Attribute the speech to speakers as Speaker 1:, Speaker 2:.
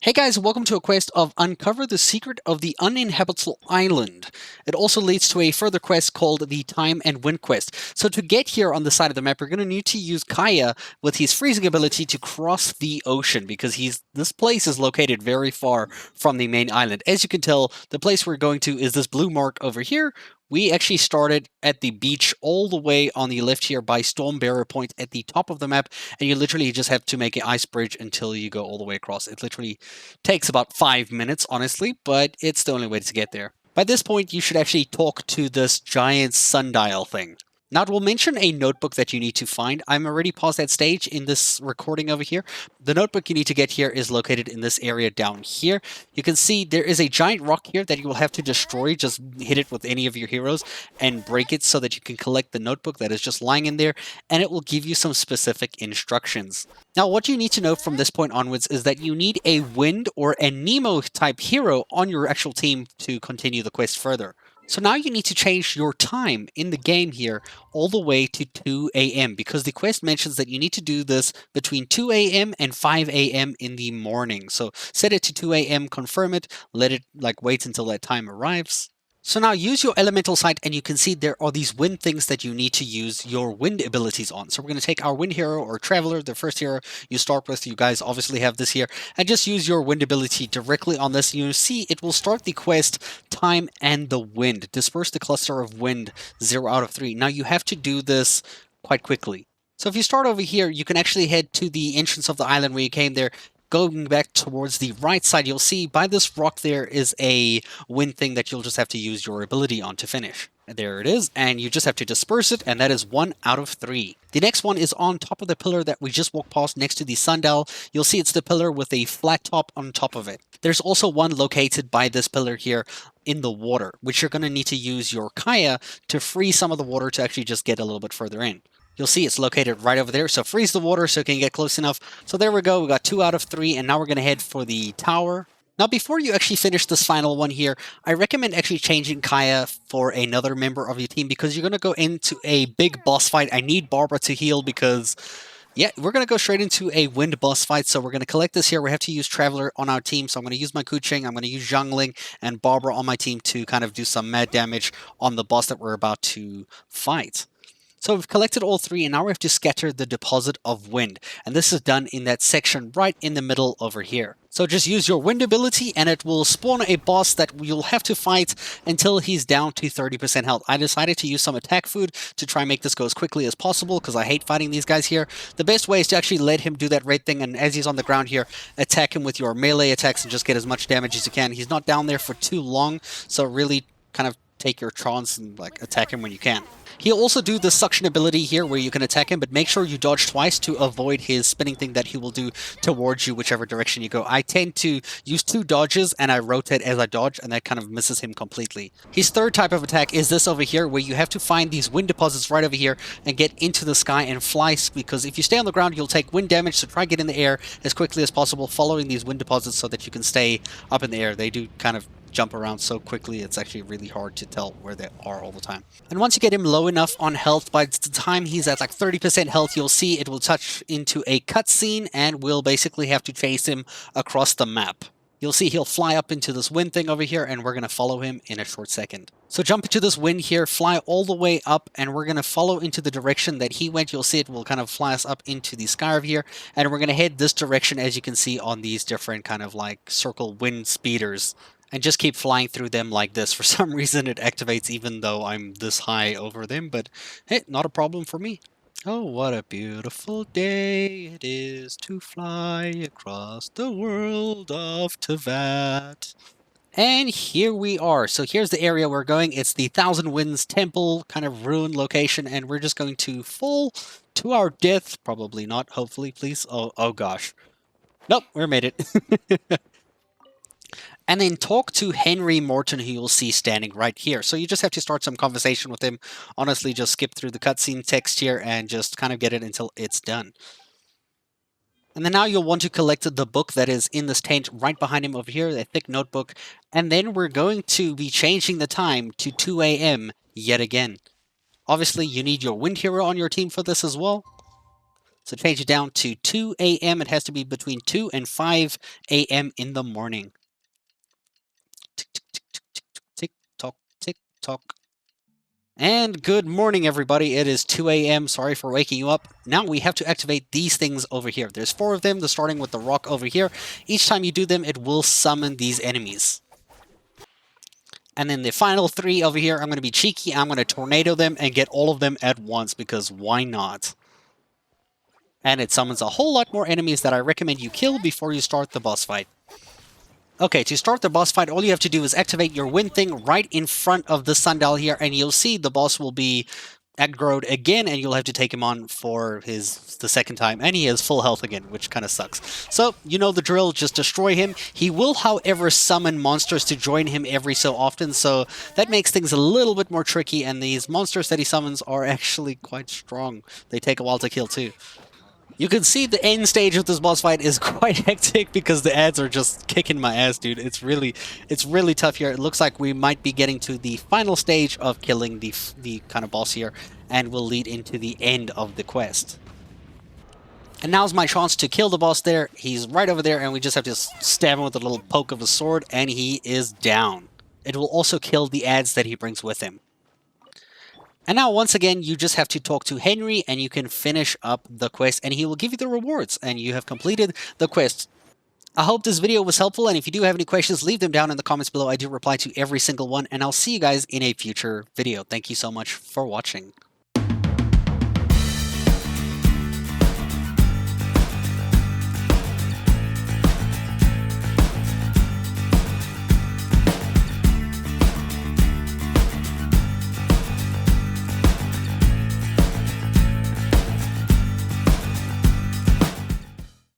Speaker 1: Hey guys, welcome to a quest of Uncover the Secret of the Uninhabitable Island. It also leads to a further quest called the Time and Wind quest. So to get here on the side of the map, you're going to need to use Kaya with his freezing ability to cross the ocean because this place is located very far from the main island. As you can tell, the place we're going to is this blue mark over here. We actually started at the beach all the way on the left here by Storm Barrier Point at the top of the map, and you literally just have to make an ice bridge until you go all the way across. It literally takes about 5 minutes, honestly, but it's the only way to get there. By this point, you should actually talk to this giant sundial thing. Now, it will mention a notebook that you need to find. I'm already past that stage in this recording over here. The notebook you need to get here is located in this area down here. You can see there is a giant rock here that you will have to destroy. Just hit it with any of your heroes and break it so that you can collect the notebook that is just lying in there, and it will give you some specific instructions. Now, what you need to know from this point onwards is that you need a Wind or a Nemo type hero on your actual team to continue the quest further. So now you need to change your time in the game here all the way to 2 a.m. because the quest mentions that you need to do this between 2 a.m. and 5 a.m. in the morning. So set it to 2 a.m., confirm it, let it wait until that time arrives. So now use your elemental sight and you can see there are these wind things that you need to use your wind abilities on. So we're going to take our wind hero or traveler, the first hero you start with. You guys obviously have this here, and just use your wind ability directly on this. You see it will start the quest Time and the Wind. Disperse the cluster of wind 0 out of 3. Now you have to do this quite quickly. So if you start over here, you can actually head to the entrance of the island where you came there. Going back towards the right side, you'll see by this rock there is a wind thing that you'll just have to use your ability on to finish. And there it is, and you just have to disperse it, and that is 1 out of 3. The next one is on top of the pillar that we just walked past next to the sundial. You'll see it's the pillar with a flat top on top of it. There's also one located by this pillar here in the water, which you're going to need to use your Kaya to free some of the water to actually just get a little bit further in. You'll see it's located right over there, so freeze the water so it can get close enough. So there we go, we got 2 out of 3, and now we're going to head for the tower. Now, before you actually finish this final one here, I recommend actually changing Kaya for another member of your team because you're going to go into a big boss fight. I need Barbara to heal because, yeah, we're going to go straight into a wind boss fight. So we're going to collect this here. We have to use Traveler on our team. So I'm going to use my Kuching, I'm going to use Zhangling, and Barbara on my team to kind of do some mad damage on the boss that we're about to fight. So we've collected all 3, and now we have to scatter the deposit of wind. And this is done in that section right in the middle over here. So just use your wind ability, and it will spawn a boss that you'll have to fight until he's down to 30% health. I decided to use some attack food to try and make this go as quickly as possible, because I hate fighting these guys here. The best way is to actually let him do that red thing, and as he's on the ground here, attack him with your melee attacks and just get as much damage as you can. He's not down there for too long, so really kind of take your chance and attack him when you can. He'll also do the suction ability here where you can attack him, but make sure you dodge twice to avoid his spinning thing that he will do towards you whichever direction you go. I tend to use 2 dodges and I rotate as I dodge, and that kind of misses him completely. His third type of attack is this over here where you have to find these wind deposits right over here and get into the sky and fly, because if you stay on the ground you'll take wind damage, so try get in the air as quickly as possible following these wind deposits so that you can stay up in the air. They do kind of jump around so quickly, it's actually really hard to tell where they are all the time. And once you get him low enough on health, by the time he's at 30% health, you'll see it will touch into a cutscene and we'll basically have to chase him across the map. You'll see he'll fly up into this wind thing over here, and we're going to follow him in a short second. So jump into this wind here, fly all the way up, and we're going to follow into the direction that he went. You'll see it will kind of fly us up into the sky over here, and we're going to head this direction, as you can see on these different kind of circle wind speeders. And just keep flying through them like this. For some reason it activates even though I'm this high over them, but hey, not a problem for me. Oh, what a beautiful day it is to fly across the world of Tevat. And here we are. So here's the area we're going. It's the Thousand Winds Temple kind of ruined location, and we're just going to fall to our death. Probably not, hopefully, please. Oh gosh. Nope, we made it. And then talk to Henry Morton, who you'll see standing right here. So you just have to start some conversation with him. Honestly, just skip through the cutscene text here and just kind of get it until it's done. And then now you'll want to collect the book that is in this tent right behind him over here, a thick notebook. And then we're going to be changing the time to 2 a.m. yet again. Obviously, you need your wind hero on your team for this as well. So change it down to 2 a.m. It has to be between 2 and 5 a.m. in the morning. Tick, tick, tick, tick, tick, tick, tock, tick, tock. And good morning, everybody. It is 2 a.m. Sorry for waking you up. Now we have to activate these things over here. There's 4 of them. They're starting with the rock over here. Each time you do them, it will summon these enemies. And then the final 3 over here, I'm going to be cheeky. I'm going to tornado them and get all of them at once, because why not? And it summons a whole lot more enemies that I recommend you kill before you start the boss fight. Okay, to start the boss fight, all you have to do is activate your wind thing right in front of the sundial here, and you'll see the boss will be aggroed again, and you'll have to take him on for the second time, and he has full health again, which kind of sucks. So, you know the drill, just destroy him. He will, however, summon monsters to join him every so often, so that makes things a little bit more tricky, and these monsters that he summons are actually quite strong. They take a while to kill too. You can see the end stage of this boss fight is quite hectic because the ads are just kicking my ass, dude. It's really tough here. It looks like we might be getting to the final stage of killing the kind of boss here, and will lead into the end of the quest. And now's my chance to kill the boss there. He's right over there, and we just have to stab him with a little poke of a sword, and he is down. It will also kill the ads that he brings with him. And now, once again, you just have to talk to Henry, and you can finish up the quest, and he will give you the rewards, and you have completed the quest. I hope this video was helpful, and if you do have any questions, leave them down in the comments below. I do reply to every single one, and I'll see you guys in a future video. Thank you so much for watching.